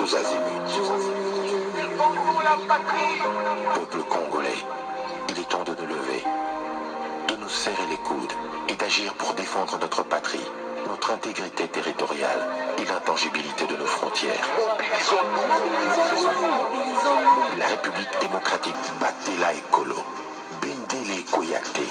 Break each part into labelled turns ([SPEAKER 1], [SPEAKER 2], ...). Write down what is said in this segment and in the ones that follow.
[SPEAKER 1] tous azimuts. Peuple congolais, il est temps de nous lever, de nous serrer les coudes et d'agir pour défendre notre patrie, notre intégrité territoriale et l'intangibilité de nos frontières. La République démocratique Batela Ekolo, Bendele Koyate.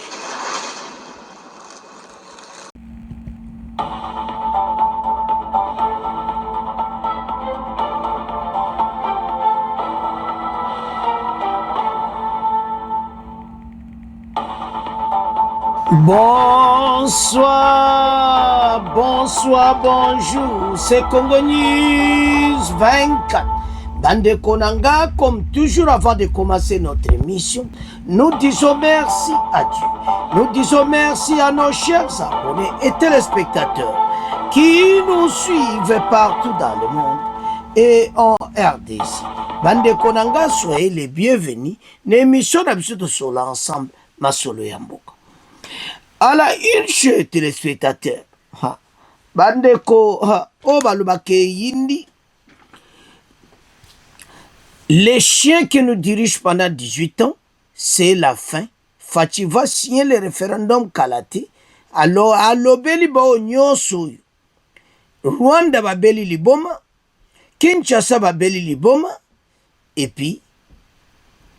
[SPEAKER 2] Bonsoir, bonsoir, bonjour, c'est Congo News 24. Bande Konanga, comme toujours avant de commencer notre émission, nous disons merci à Dieu. Nous disons merci à nos chers abonnés et téléspectateurs qui nous suivent partout dans le monde et en RDC. Bande Konanga, soyez les bienvenus. L'émission d'habitude sur l'ensemble, Masolo Yamboka. À la une chez téléspectateurs, Bandeko, Obalubake Yindi, les chiens qui nous dirigent pendant 18 ans, c'est la fin. Fati va signer le référendum Kalate. Alors, à l'obéli bao nyonso, Rwanda va beli liboma, Kinshasa va beli liboma, et puis,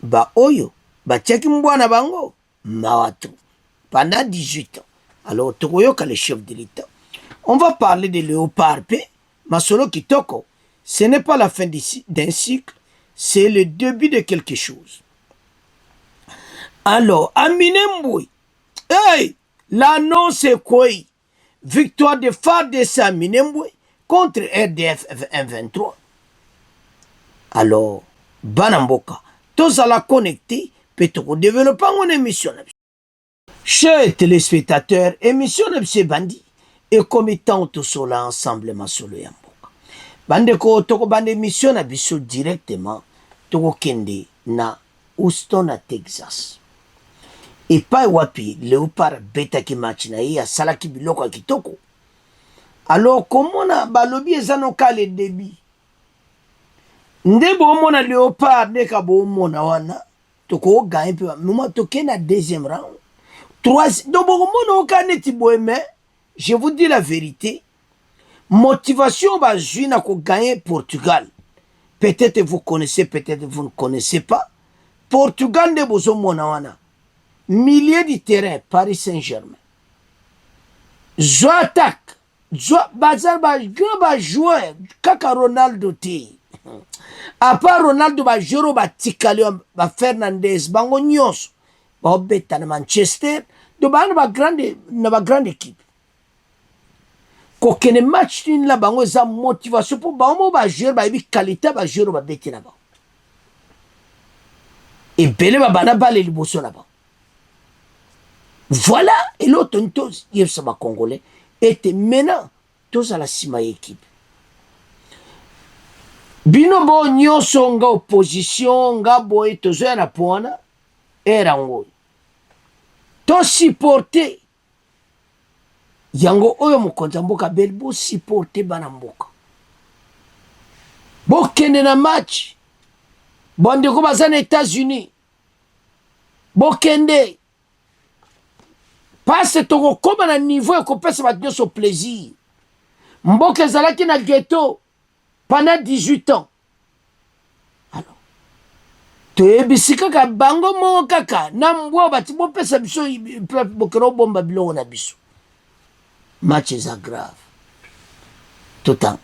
[SPEAKER 2] ba oyo, ba tcheki mbwana bango, mawatu. Pendant 18 ans. Alors, Togoyoka, le chef de l'État. On va parler de Léopard P. Masolo Kitoko. Ce n'est pas la fin d'un cycle, c'est le début de quelque chose. Alors, Aminemboui. Hey! L'annonce est quoi? Victoire de FARDC Aminemboui contre RDF 123. Alors, Banamboka. Tous à la connecter, peut-être développer une émission. Chers téléspectateurs, émission de M. Bandi et commettant tout cela ensemble, Masolo Yamboka. Bande ko toko bande émission na biso directement toko kende na Houston à Texas. Et pas wapi Léopard beta ki match na ya salaki biloko kitoko. Alors comment na balobi ezano ka le débit. Ndebo mona Léopard neka bo mona wana toko gagner peu moment toke na deuxième round. Donc, je vous dis la vérité. Motivation va jouer à gagner Portugal. Peut-être vous connaissez, peut-être vous ne connaissez pas. Portugal ne besoin monawana. Milieu du terrain, Paris Saint-Germain. Zo attaque. Zo bazar ba joueur. Kaka Ronaldo te. À part Ronaldo ba joro ba tikali ba Fernandez bango nyonso. Ba beta na Manchester. Donc, il y a une grande équipe. Quand il y a un match, il y a une motivation pour jouer, une qualité pour jouer là-bas. Et il y a une balle là-bas. Voilà, et l'autre, il y a un Congolais. Et maintenant, tous à la cima équipe. Bino bo nyonso nga opposition, nga boye tozo na pona, era ngoy. To supporter yango oyo mokonza mboka bel bo supporter bana mboka bo kende na match bonde ko bazana États-Unis bo kende passe to ko na niveau ko pesa ba nyoso plaisir mboka ezalaki na ghetto pendant 18 ans. Toyebisika ka bango mo kaka na mbwa bati bo pesa biso bokero bomba bilo na biso. Match is grave. Totan.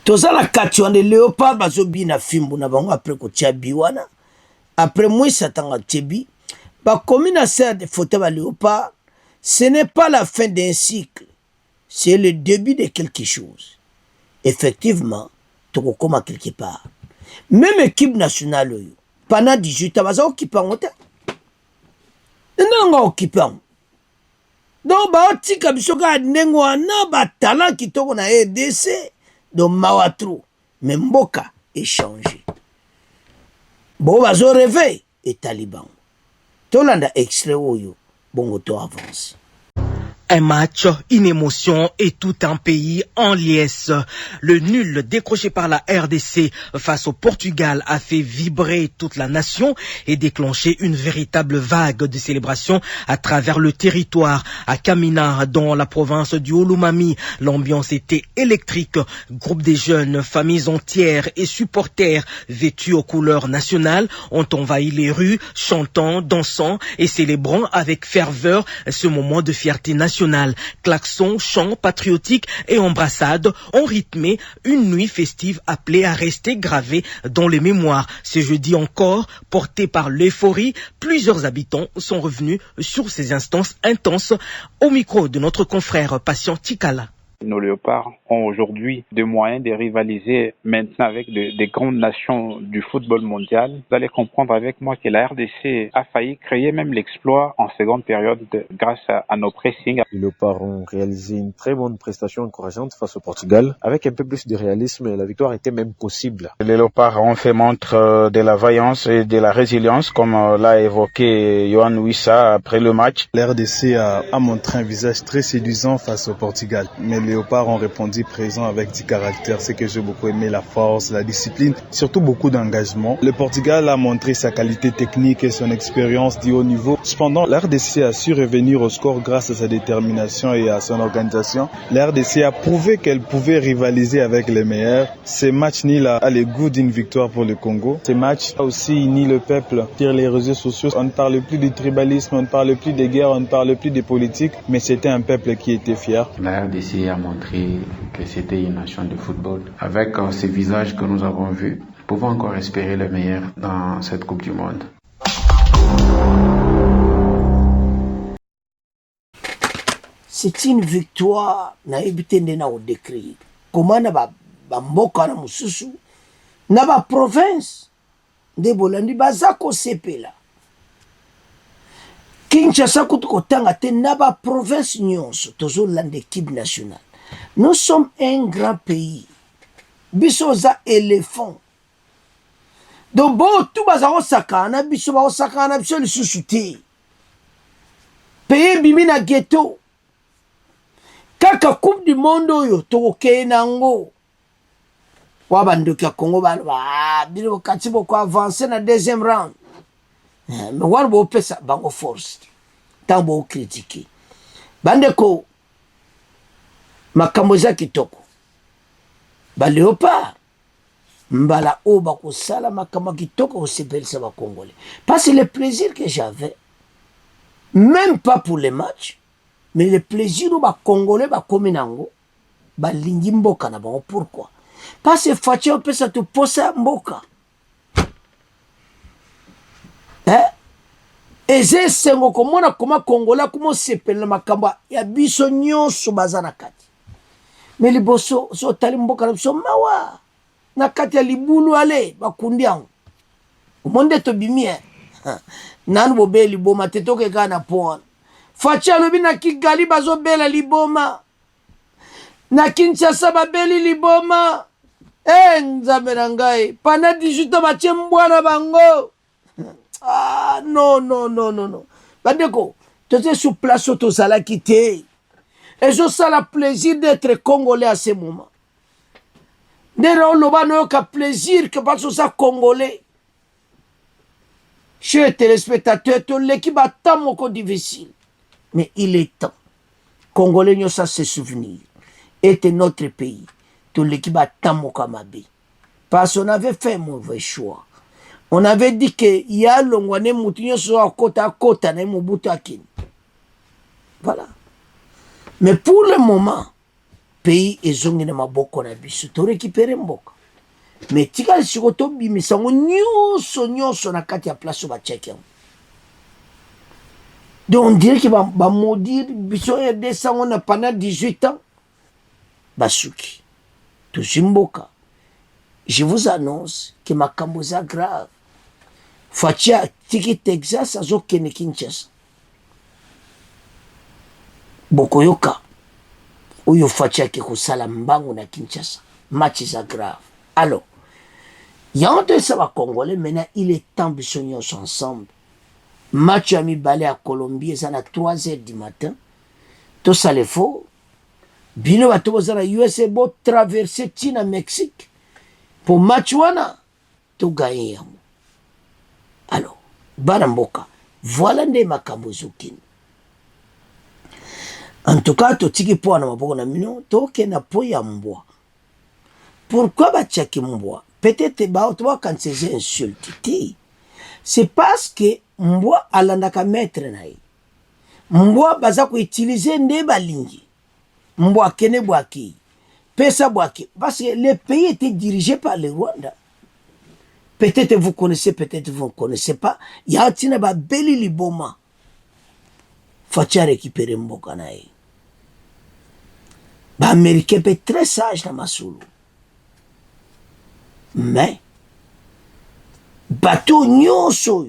[SPEAKER 2] Tozala katio ande Léopard bazobi na fimbu na bango après ko tchabi wana. Après moi satanga tchebi ba commune serre de photo ba Léopard, ce n'est pas la fin d'un cycle. C'est le début de quelque chose. Effectivement, toko koma quelque part. Même équipe nationale pendant 18 ans, baza occupé en hôtel. Non, occupé en. Donc, baotika bisoka nengo na ba talent qui toko na RDC, donc mawatru, mais mboka est changé. Bon, bazo réveil et taliban. Tolanda extrait oyo, bongo to avance.
[SPEAKER 3] Un match, une émotion et tout un pays en liesse. Le nul décroché par la RDC face au Portugal a fait vibrer toute la nation et déclenché une véritable vague de célébration à travers le territoire. À Kamina, dans la province du Olomami, l'ambiance était électrique. Groupe des jeunes, familles entières et supporters vêtus aux couleurs nationales ont envahi les rues, chantant, dansant et célébrant avec ferveur ce moment de fierté nationale. Klaxons, chants patriotiques et embrassades ont rythmé une nuit festive appelée à rester gravée dans les mémoires. Ce jeudi encore, porté par l'euphorie, plusieurs habitants sont revenus sur ces instances intenses au micro de notre confrère Patient Tikala.
[SPEAKER 4] Nos léopards ont aujourd'hui des moyens de rivaliser maintenant avec des grandes nations du football mondial. Vous allez comprendre avec moi que la RDC a failli créer même l'exploit en seconde période grâce à nos pressings.
[SPEAKER 5] Les léopards ont réalisé une très bonne prestation encourageante face au Portugal. Avec un peu plus de réalisme, la victoire était même possible.
[SPEAKER 4] Les léopards ont fait montre de la vaillance et de la résilience, comme l'a évoqué Yohan Wissa après le match.
[SPEAKER 6] La RDC a montré un visage très séduisant face au Portugal. Mais les léopards ont répondu présent avec du caractère, ce que j'ai beaucoup aimé, la force, la discipline, surtout beaucoup d'engagement. Le Portugal a montré sa qualité technique et son expérience du haut niveau. Cependant, la RDC a su revenir au score grâce à sa détermination et à son organisation. La RDC a prouvé qu'elle pouvait rivaliser avec les meilleurs. Ce match nul a le goût d'une victoire pour le Congo. Ce match a aussi uni le peuple sur les réseaux sociaux. On ne parle plus du tribalisme, on ne parle plus de guerre, on ne parle plus de politique, mais c'était un peuple qui était fier.
[SPEAKER 7] La RDC a montré que c'était une nation de football. Avec ces visages que nous avons vus, nous pouvons encore espérer le meilleur dans cette Coupe du Monde.
[SPEAKER 2] C'est une victoire na ebitende na odécrit. Comment na ba mboka na mususu na ba province nde bolandi bazako sepela. Kinshasa kotanga te na ba province nyonso tozolanda équipe nationale. Nous sommes un grand pays. Biso za éléphant. Donc bon tout bazako sakana biso ba sakana biso lisusu te. Pays bimi na ghetto. Kaka Coupe du Monde oyo toke nango. Wabandoki ya Congo ba bino kati boko avancer na deuxième round. Mais war bo pesa bango force. Tambo critiquer. Bandeko makambo za kitoko. Ba léopard mbala o ba ko sala makambo kitoko o sepelisa ba Congolais. Parce que le plaisir que j'avais même pas pour les matchs. Mais le plaisir où les Congolais comme nango, lingi mboka na bango. Pourquoi? Parce que Fachi on peut ça te poser mboka. Et c'est sengo komona koma Congolais comment sepela makamba ya biso nyonso bazana kati. Mais les bosso so tali mboka na biso mawa na kati ya libulu ale bakundi yango. Omonde to bimie. Nanu bobe liboma tetoke kana pona. Fachi alobi na Kigali bazo bela liboma. Na Kinshasa babeli liboma. Nzambe na ngai. Pana 18 ans bache mbwana bango. Ah non. Bandeko, tote sous place tozala kite. Et je sens le plaisir d'être Congolais à ce moment. Nera oloba no ka plaisir que parce que ça Congolais. Chers téléspectateurs, tout l'équipe a tant moko difficile. Mais il est temps. Congolais, nous ça se souvenir. Était notre pays. Tout l'équipe a tant mokamabe. Parce qu'on avait fait un mauvais choix. On avait dit que y a l'ongwane moutinho soit à côte na Mobutu Akini. Voilà. Mais pour le moment, pays est zongi na maboko na biso. To récupérer mboka. Mais tika sikoto bimisango nyonso na kati ya place ba check. Donc on dirait qu'il va maudire biso et descendre pendant 18 ans. Basuki. Tuzimboka. Je vous annonce que ma kamboza grave. Fatia tiki Texas azo kene Kinshasa. Bokoyoka. Uyo Fatia ke kusala mbangu na Kinshasa. Match za grave. Alors, il y a un de ça va Congolais, maintenant il est temps de s'unir ensemble. Match ami balé à Colombie, c'est à 3 h du matin. Tout ça le faut. Bino bato bozala USA bo traverser tina Mexique. Pour match wana, tout gagner. Alors, Baramboka, voilà des makambo zokini. En tout cas, to tiki po na maboko na mino, to ke na po ya mbwa. Pourquoi ba tchaki mbwa? Peut-être ba otoba quand c'est insulté. C'est parce que mbwa alandaka maître na ye. Mbwa baza ko utiliser nde balingi. Mbwa kene bwaki. Pesa bwaki. Parce que le pays était dirigé par le Rwanda. Peut-être vous connaissez, peut-être vous ne connaissez pas. Il y a un ba beli liboma. Faut-il récupérer mboka na ye. Ba américain peut être très sage na masulu. Mais bateau nyonso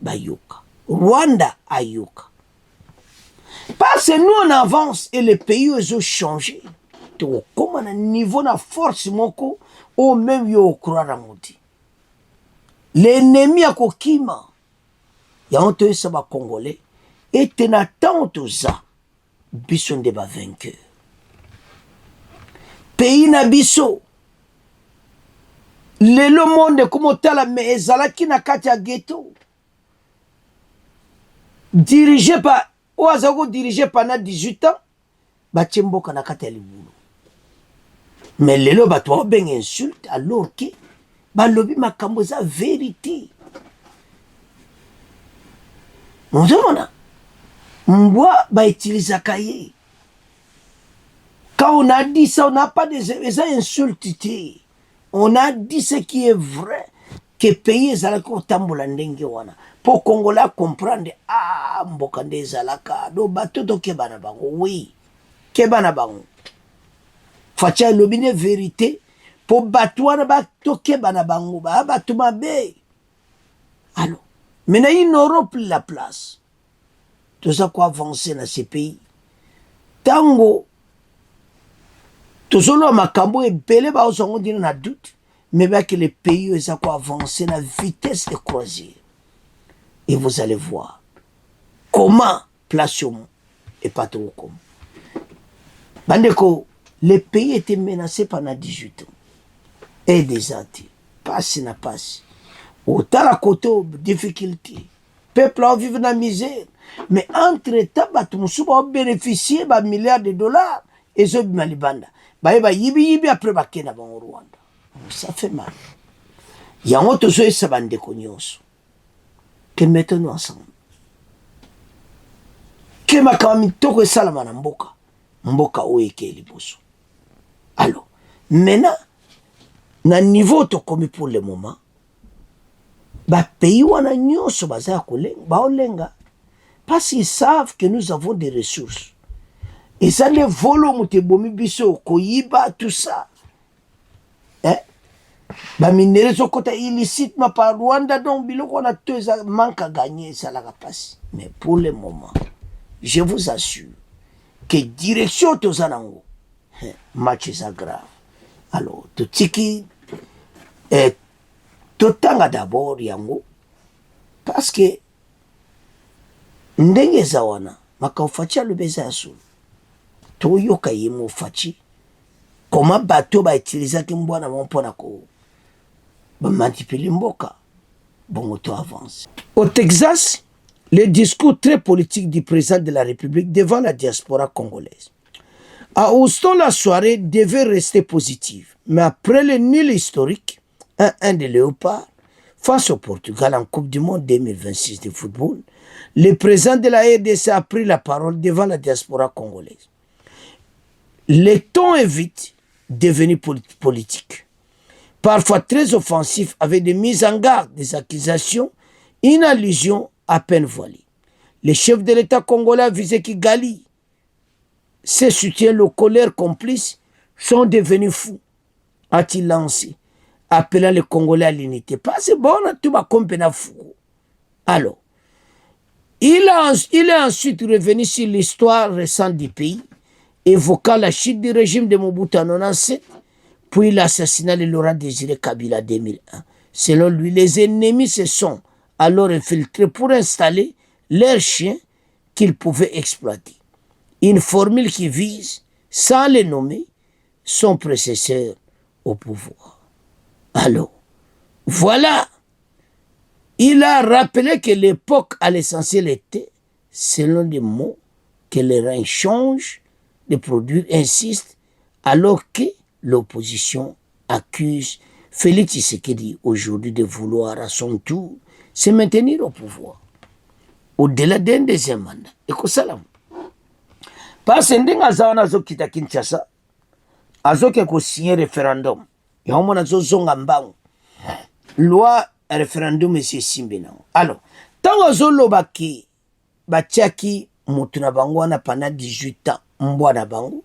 [SPEAKER 2] ba yoka. Rwanda ayoka. Parce que nous on avance et les pays ont changé. Comme un niveau na force moko au même yo croire à moti. L'ennemi a kokima. Ya onto saba congolais et tenatant za biso nde ba vainqueur. Pays na biso le monde comme tala mais ezalaki na kati ya ghetto. Dirigé par Ouazago dirigé pendant 18 ans, Bachemboka na kati ya libulu. Mais lelo bato ben insulte alors que balobi makambo za vérité. Mona mbwa ba utiliser kaye. Quand on a dit ça, on n'a pas des insultes. On a dit ce qui est vrai. Que pays zalako tambola ndenge wana. Pour Congolais comprendre, ah, mbokande zalaka, do bato to kebana bango, oui, kebana bango. Fatia lobine vérité, pour bato wana bato kebana bango, ba bato mabe. Alors, maintenant en Europe la place. Tout ça quoi avancer dans ces pays. Tango, tout ça là makambo et belé ba osongo dina na doute, mais bien que les pays ça quoi avancer na vitesse de croisière. Et vous allez voir comment Plasium et pas trop comme. Bandeko, les pays étaient menacés pendant 18 ans. Et des années. Passe n'a passe. Autant la côté difficulté. Peuple a vécu dans la misère. Mais entre-temps, Batumoussou a bénéficié de milliards de dollars. Et ça, Malibanda. Yibi après Bakena au Rwanda. Ça fait mal. Il y a un autre chose qui s'abandonne. Que mettons-nous ensemble. Que ma kamami toko salama na mboka. Mboka oeke liboso. Alors, maintenant, na niveau to komi pour le moment, ba pays wana nyonso baza kolenga, ba olenga. Parce qu'ils savent que nous avons des ressources. Et ça les volo mutebomi biso koyiba tout ça. Hein? Ba minere so kota illicite ma par Rwanda donc biloko na teza manque à gagner ça la passe. Mais pour le moment, je vous assure que direction tozanango match est grave. Alors to tiki totanga d'abord yango parce que ndenge zawana makafacha lubeza asul to yoka yimo fachi comment bateau ba utiliser ki mbwana mpona ko ba manipuler mboka bon auto avance. Au Texas, le discours très politique du président de la République devant la diaspora congolaise. À Houston, la soirée devait rester positive, mais après le nul historique 1-1 de Léopard face au Portugal en Coupe du Monde 2026 de football, le président de la RDC a pris la parole devant la diaspora congolaise. Le ton est vite devenu politique, parfois très offensif avec des mises en garde, des accusations, une allusion à peine voilée. Les chefs de l'État congolais visaient Kigali. Ses soutiens, le colère complice, sont devenus fous, a-t-il lancé, appelant les Congolais à l'unité. Pas c'est bon, tout va compagnie fou. Alors, il est ensuite revenu sur l'histoire récente du pays, évoquant la chute du régime de Mobutu en 1997, puis l'assassinat de Laurent Désiré Kabila en 2001. Selon lui, les ennemis se sont alors infiltrés pour installer leurs chiens qu'ils pouvaient exploiter. Une formule qui vise, sans les nommer, son prédécesseur au pouvoir. Alors, voilà. Il a rappelé que l'époque à l'essentiel était, selon les mots que les reins changent de produire, insiste, alors que l'opposition accuse Félix Tshisekedi aujourd'hui de vouloir à son tour se maintenir au pouvoir au-delà d'un deuxième mandat. Et que ça, parce que ndinga zawana zo kita Kinshasa, azoke ko signer référendum. Et on a zonga mbang. Loi référendum et c'est simbena. Alors, tant azolo baki batiaki mutuna bangwana pendant 18 ans mbwana bango.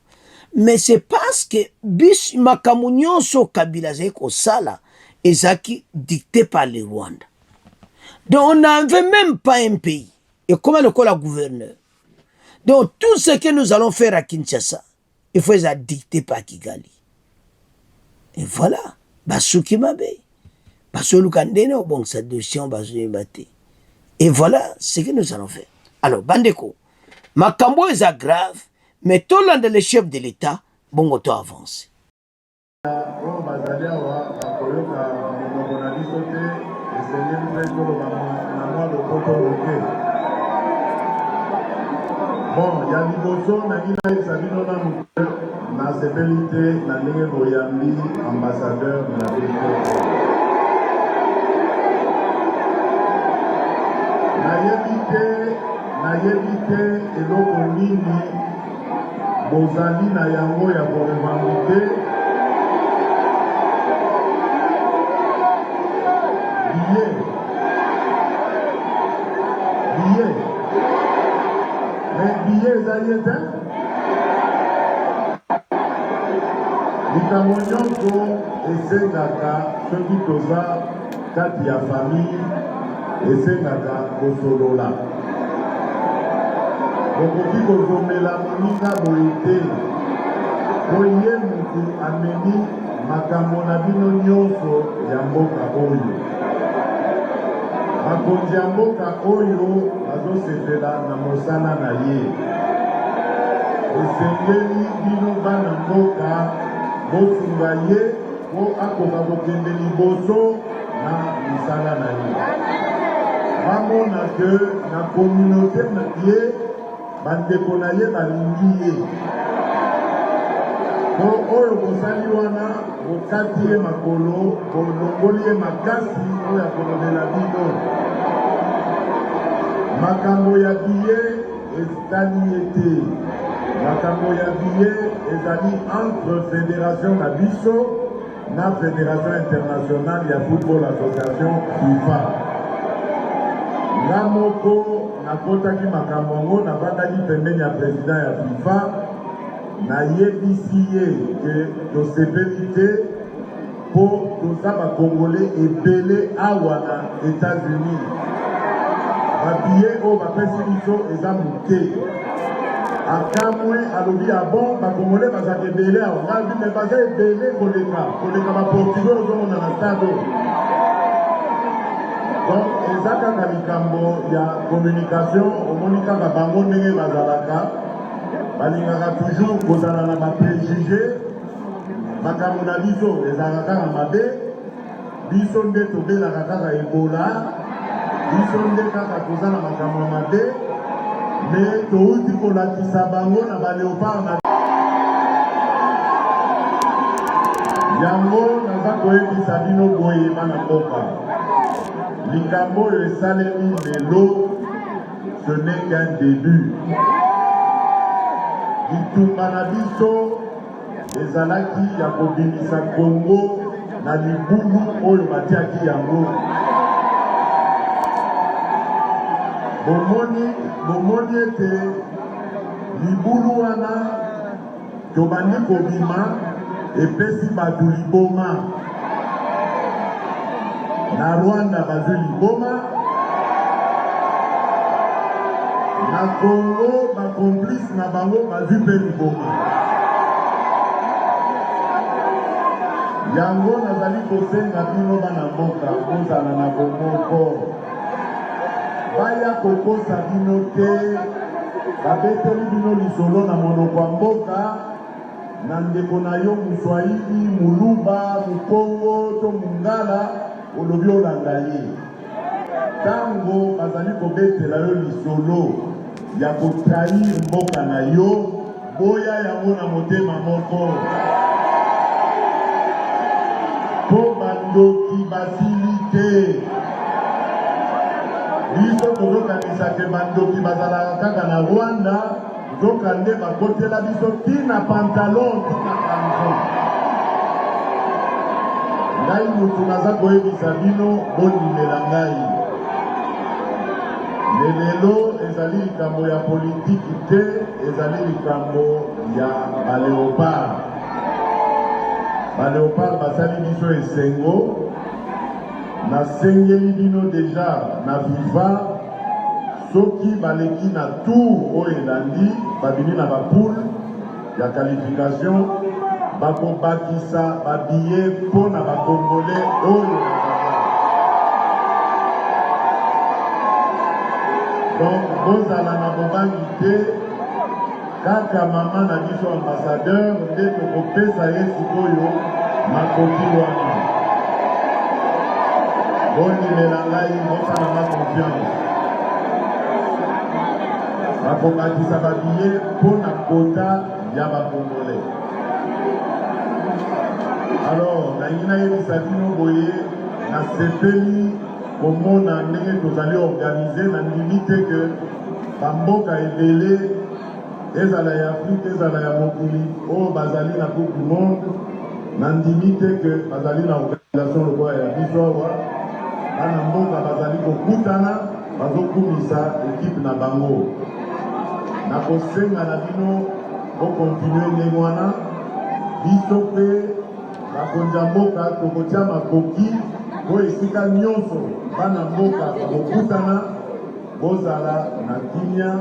[SPEAKER 2] Mais c'est parce que bis makamunyon so kabila zeko sala ezaki dicté par le Rwanda. Donc on n'avait même pas un pays. Et comment le la gouverneur. Donc tout ce que nous allons faire à Kinshasa, il faut être dicté par Kigali. Et voilà. Basuki mabe. Basolukandene au bon sa dossier basu bate. Et voilà ce que nous allons faire. Alors bandeko, makambo est grave, mais tout le monde le chef de l'État, bon auto avance.
[SPEAKER 8] Bon, ya liboso na ngina esabino na sepelite na ndenge boyambi ambassadeur na biso. Nayebi te eloko nini bozali na yango ya korevandike billet ezali ete likambo nyonso esengaka soki toza kati ya famille esengaka kosolola. Okoki kozomela moninga boye te po ye motu amemi makambo na bino nyonso ya mboka oyo. Bakonzi ya mboka oyo bazosepela na mosala na ye. Esengeli bino bana mboka bosunga ye po akoka kokende liboso na misala na ye. Bamona ke na communauté na ye bandeko na ye balingi ye. Po oyo bosali wana bokati ye makolo bolongoli ye makasi oyo akolobela bino. Makambo ya biye ezali ete makambo ya biye ezali entre fédération na biso na fédération internationale ya football association FIFA. Nga moko nakotaki makambo yango nabandaki pembeni ya président ya FIFA nayebisi ye ke tosepeli te mpo toza bakongolais ebele awa na États-Unis. Babiye oyo bapesi biso eza moke. Akamwe alobi ya bon bakongolais bazaka ebele awa ngabi me baza ebele koleka baportugais ozomona na stade. Donc eza kaka likambo ya communication omoni kaka bango ndenge bazalaka balingaka toujours kozala na bapréjugé makambo na biso ezalaka kaka mabe biso nde tobelaka kaka ebola biso nde kaka toza na makambo ya mabe me touti kolakisa bango na baleopard na yango naza koyebisa bino boye bana mboka likambo oyo esalemi lelo ce n'est qu'un début. Bitumba na biso ezalaki ya kobimisa Congo na libulu oyo batiaki yango. Bomoni ete libulu wana tobandi kobima epesi bato liboma. Na Rwanda bazwi liboma, na Congo bakomplice na bango bazwi mpe liboma. Yango nazali kosenga bino bana mboka kozala na bomoko. Baya kokosa bino te babeteli bino lisolo na monoko ya mboka na ndeko na yo Mswahili, Muluba, Mukongo to Mungala olobi olanda ye. Tango bazali kobetela yo lisolo ya kotrahir mboka na yo, boya yango na motema moko. Po bandoki basili te. Biso tozokanisa ke bandoki bazalaka kaka na Rwanda, zokande bakotela biso tina pantalon tina kanzo. Ngai mutu naza koyebisa bino bondimela ngai. Lelo ezali likambo ya politiki te, ezali likambo ya baleopard. Baleopard basali biso esengo. Nasengeli bino deja na FIFA soki baleki na tour oyo elandi babini na bapoule ya qualification bakobakisa babiye mpo na bakongole oyo donc bozala na bobangi te, kaka mama na biso ambassadeur nde tokopesa ye sikoyo makoki wana. Bondimela ngai mosala ma confiance. Bakobakisa babiye mpo na kota ya bakongole. Alors nangi nayebisa bino boye nasepeli komona ndenge tozali organize na ndimi te ke bamboka ebele ezala ya Afrique ezala ya mokili oyo bazali na coupe du monde na ndimi te ke bazali na organisation lokola ya biso awa. Bana mboka bazali kokutana bazokumisa ekipe na bango. Na kosenga na bino bokontinue ndenge wana, biso mpe bakonza mboka tokotia makoki po esika nyonso bana mboka bakokutana bozala na kimia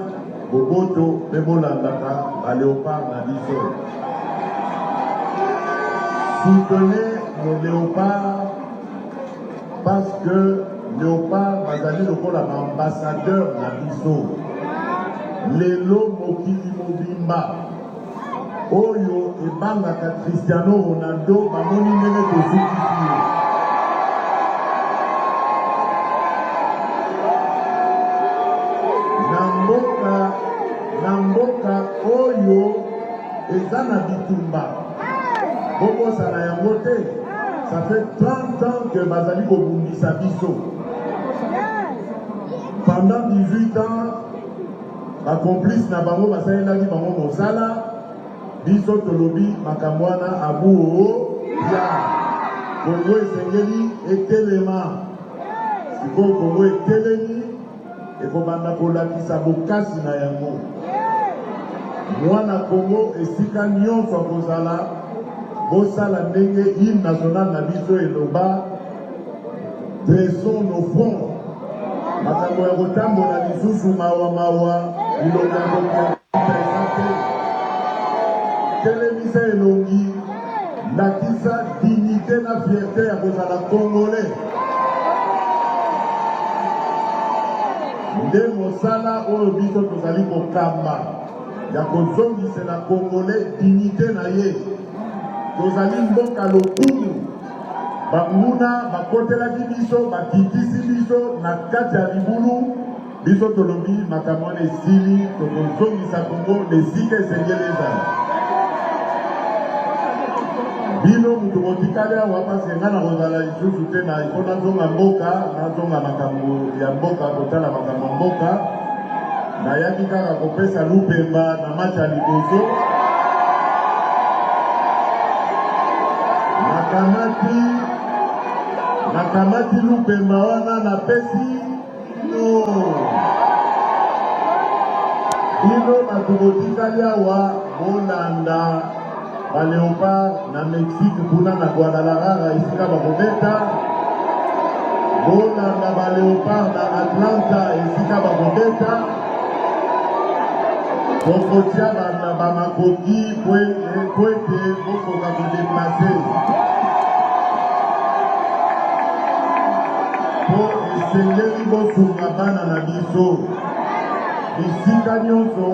[SPEAKER 8] boboto mpe bolandaka baleopard na biso. Soutenez nos léopards parce que léopard bazali lokola ambassadeur na biso. Lelo mokili mobimba oyo ebangaka Cristiano Ronaldo bamoni ndenge tozukisi ye. Na mboka oyo eza na bitumba bokosana yango te. Ça fait 30 ans que bazali kobundisa biso. Pendant 18 ans, ba complice na bango basalelaki bango mosala, biso tolobi makamwana abuo ya Kongo esengeli etelema. Siko Kongo etelemi ekobanda kolakisa bokasi na yango. Mwana Kongo esika nyonso akozala bosala ndenge hymne national na biso eloba dressons nos fronts. Makambo ya kotambola lisusu mawa ilonga kopresente telemisa elongi lakisa dignité na fierté ya kozala congolais. Nde mosala oyo biso tozali kokamba ya kozongisela congolais dignité na ye. Tozali mboka lokumu banguna bakotelaki biso bakitisi biso na kati ya libulu biso tolobi makambo wana esili tokozongisa Kongo lesika esengeli ezala. Bino mutu kotikali awa pasi nga na kozala lisusu te na ifo nazonga mboka nazonga makambo ya mboka kotala makambo mboka nayaki kaka kopesa lupemba na match ya liboso. Nakamati lupemba wana na pesi no. Bino batukotikali awa bolanda baleopard na Mexique kuna na Guadalajara esika bakobeta. Bolanda baleopard na Atlanta esika bakobeta. Bokotia bamakoki po ete bokoka kodeplase. Po esengeli bosunga bana na biso. bisika nyonso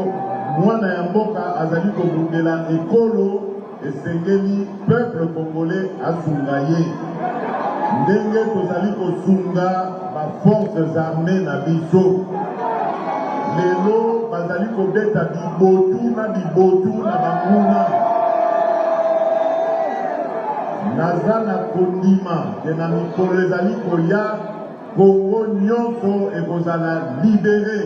[SPEAKER 8] mwana ya mboka azali kobundela ekolo esengeli peuple congolais asunga ye ndenge tozali kosunga baforces armées na biso lelo bazali kobeta bibotu na banguna naza na kondima ke na mikolo ezali koya Kongo nyonso ekozala libere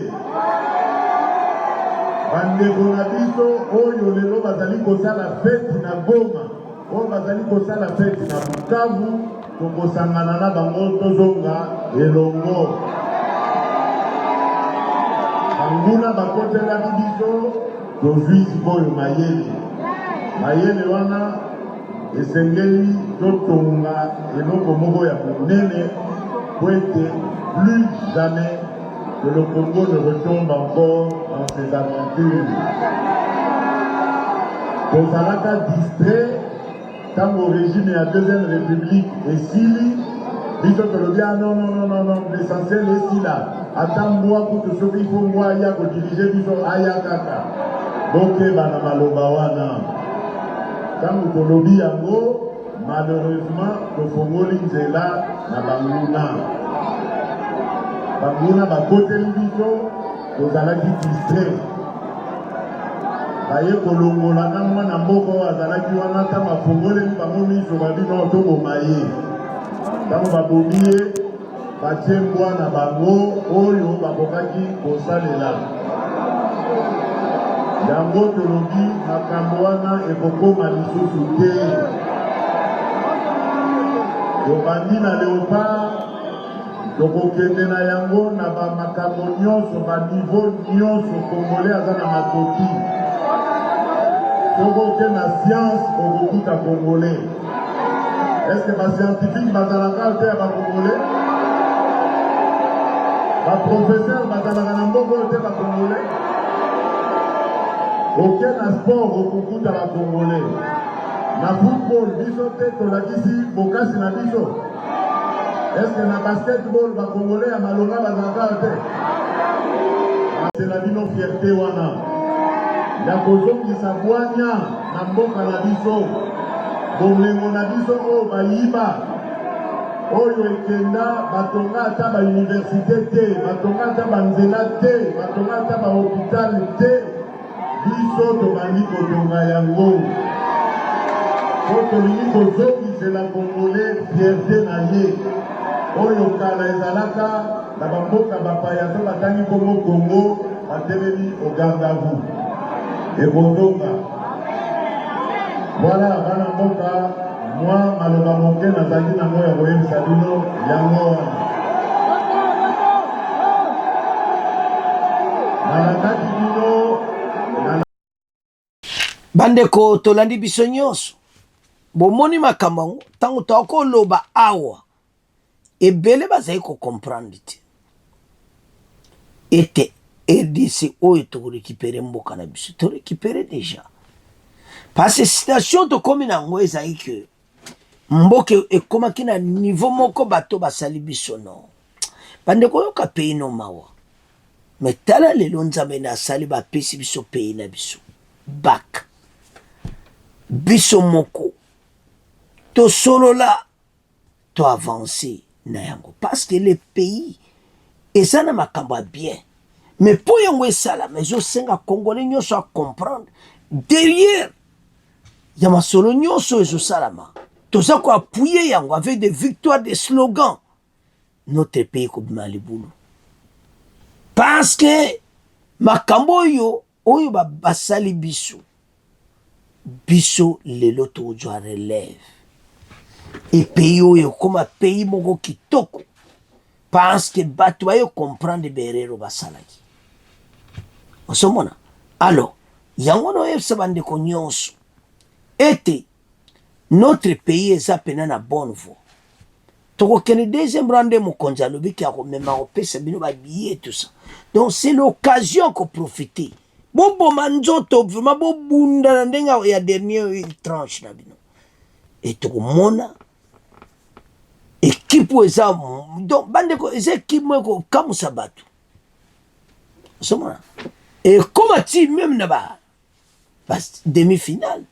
[SPEAKER 8] bandeko na biso oyo lelo bazali kosala feti na Goma oyo bazali kosala feti na Bukavu tokosangana na bango tozonga elongo banguna bakotelaki biso tozwi sikoyo mayele wana esengeli totonga eloko moko ya monene pour que plus jamais que le Congo ne retombe encore dans ses aventures. Pour Salaka distrait, tant au régime et à Deuxième République et Sili, dit que le bien non, l'essentiel est ici là. Attends moi pour que ce qu'il faut moi y a pour diriger du son Ayakaka. Donc bana maloba wana. Tant au Colombie yango malheureusement le Fongoli nzela na banguna bakoteli biso tozalaki distrait baye kolongola na mwana mboka oyo azalaki wana ntango bafongoleli bango miso babino toboma ye ntango babomi ye batie mbwa na bango oyo bakokaki kosalela yango tolobi makambo wana ekokoma lisusu te tobandi na Léopard tokokende na yango na bamakambo nyonso baniveau nyonso congolais aza na makoki tokoke na science okokuta congolais est-ce que bascientifique bazalaka te ya bacongolais baprofesseur bazalaka na mbongo oyo te bacongolais oke na sport okokuta bacongolais na football biso te tolakisi bokasi na biso. Est-ce que na basketball ba congolais ya malonga bazaka te? C'est la bino fierté wana. Ya kozongisa bwanya na mboka na biso. Bomengo na biso oyo bayiba. Oyo ekenda batonga ata ba université te, batonga ata ba nzela te, batonga ata ba hôpital te. Biso tobandi kotonga yango. Tolingi kozongisela congolais fierté na ye. Oyo kala ezalaka na bamboka bapaya to batangi Kongo Kongo batelemi ogangavu ekozonga. Voilà bana mboka mwa maloba moke nazali nango ya koyebisa bino yango wana nalakaki bino
[SPEAKER 2] bandeko tolandi biso nyonso bomoni makambo ntango tokoloba awa ebele bazali kocomprendre te ete RDC oyo tokorécupere mboka na biso torécupere déjà parce que situation tokomi nango ezali ke mboka ekomaki na niveau moko bato basali biso no bandeko yoka pays no mawa me tala lelo nzambe na asali bapesi biso pays na biso bak biso moko tosolola to avancer na yango parce que le pays eza na makambo ya bien mais po yango esala mais ezosenga congolais nyonso a comprendre derrière ya masolo nyonso ezosalama toza koapuye yango avec des victoires des slogans notre pays kobima libulu parce que makambo oyo basali biso lelo tozwa relève et pays oyo koma pays moko kitoko parce que bato bayo comprendre berero basalaki osomona alors yango no yebisa bandeko nyonso ete notre pays eza pena na bonne voie tokokende deuxième rande mokonzi alobiki ya komema kopesa bino babillet tout ça donc c'est l'occasion koprofite boboma nzoto vraiment bobunda na ndenge ya dernier tranche na bino et tokomona équipe eza donc bandeko eza équipe moko kamusa bato Et comme tu même là-bas, demi-finale.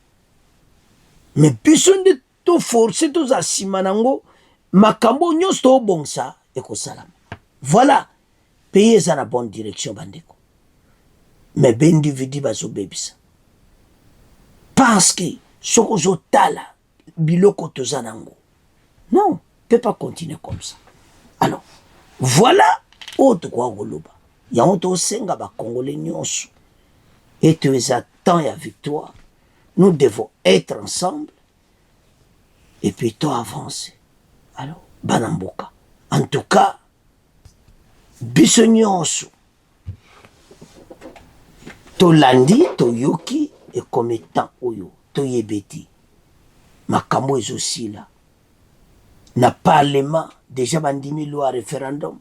[SPEAKER 2] Mais puisque de to forcer tous à simanango, makambo nyos to bonsa et ko salam. Voilà, pays est dans la bonne direction bandeko. Mais ben individu bazo bebisa. Parce que soko zo tala biloko to zanango. Non, peut pas continuer comme ça. Alors, voilà autre quoi goloba. Ya onto senga ba congolais nyonso. Et tu es à temps et à victoire. Nous devons être ensemble et puis toi avancer. Alors, banamboka. En tout cas, biso nyonso to landi to yoki et comme étant oyo to yebeti makambo aussi là na parlement déjà bandimi loi référendum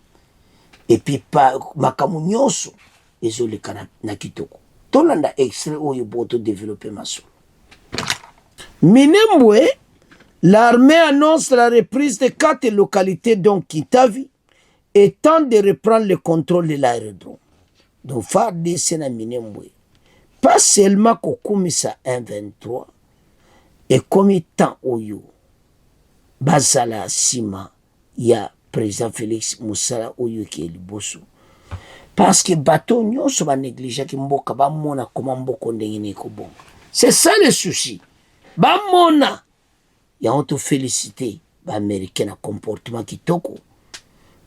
[SPEAKER 2] et puis pas makambo nyonso ezoleka na kitoko to landa extrait oyo boto développer masolo. Minembwe, l'armée annonce la reprise de 4 localités dont Kitavi et tente de reprendre le contrôle de l'aérodrome. Donc, FARDC na Minembwe, pas seulement Kokumisa 1-23, et comme étant Oyo, Bazala Sima, il y a président Félix Moussala Oyo qui est le bosso. Parce que bateau nyonso ba négligé ki mboka ba mona comment mboko ndengine ko bon. C'est ça le souci. Ba mona ya on te féliciter ba américain na comportement kitoko.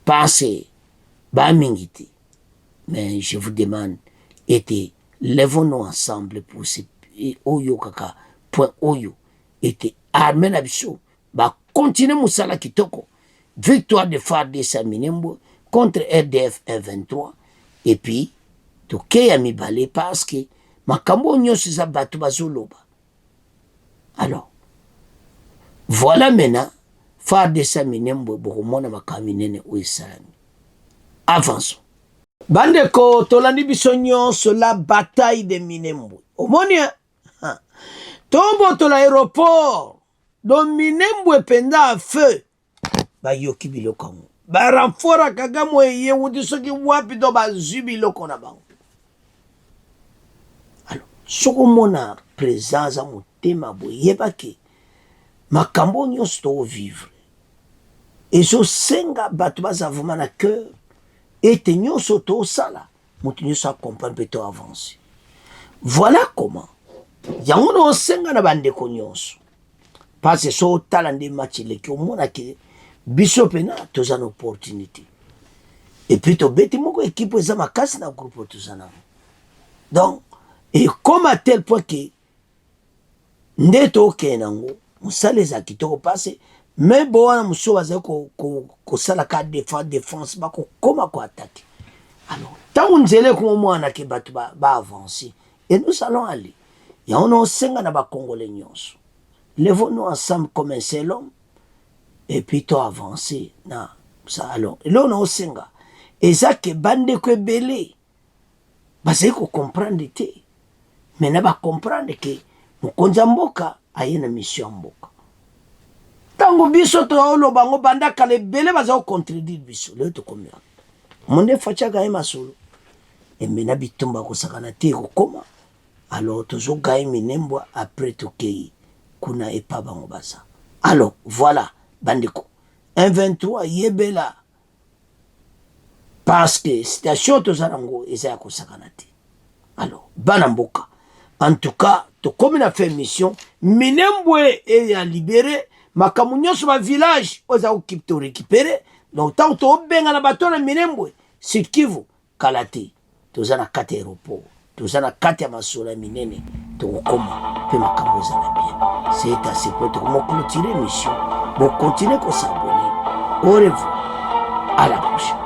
[SPEAKER 2] Parce ba mingiti. Mais je vous demande était lèvons-nous ensemble pour ce oyo kaka point oyo était armé na biso ba continuer musala kitoko. Victoire de FARDC Minembwe contre RDF 1-23. Et puis, toke ya mibale parce que makambo nyonso za batu bazoloba. Alors, voilà maintenant, FARDC Minembwe bokomona makaminene oesalami. Avançons. Bandeko, tolandi biso nyonso la bataille de Minembwe. Omoni, tombo to l'aéroport, don Minembwe penda à feu, ba yoki bilokango. Ba renfora kagamo ye wudi soki wapi do ba zubi loko na bango. Alors, soko mona présence à motema bo yebaki makambo nyonso to vivre. Et so senga batu bazavuma na cœur et te nyonso to sala mutu nyonso comprendre pe to avancer. Voilà comment yango no senga na bandeko nyonso. Parce que so talande match leki omona ke biso pena toza une opportunité. Et puis to beti moko équipe eza makasi na groupe toza na. Donc et comme à tel point que ndeto kenango musale za kitoko passer mais bon na muso baza ko sala ka défense ba ko koma ko attaquer. Alors tant nzele ko mwana ke batu ba avancer et nous allons aller. Ya on senga na ba congolais nyonso. Levons-nous ensemble comme un seul homme. Et puis tu avancer na ça alors là on a osenga et ça que bande ko belé basi ko comprendre te mais na ba comprendre que mukonza mboka ayena mission mboka tango biso to olo bango banda kale belé baza ko contredire biso le to komia monde facha ga masolo et mena bitumba ko sakana te ko koma alors toujours ga Minembwe après to kei kuna epa bango basa alors voilà bandeko 1-23 yebela parce que station tozarango eza ko sakanati. Alors banamboka en tout cas to comme na fait mission Minembwe et a libéré makamunyo sur ma village oza okip to récupérer donc tant to benga na bato na Minembwe sikivu kalate tozana 4 aéroport tozana 4 ya masola minene to koma pe makambo za na bien. C'est assez pour te clôturer mission. Bon, continuez qu'on s'abonne. Au revoir. À la prochaine.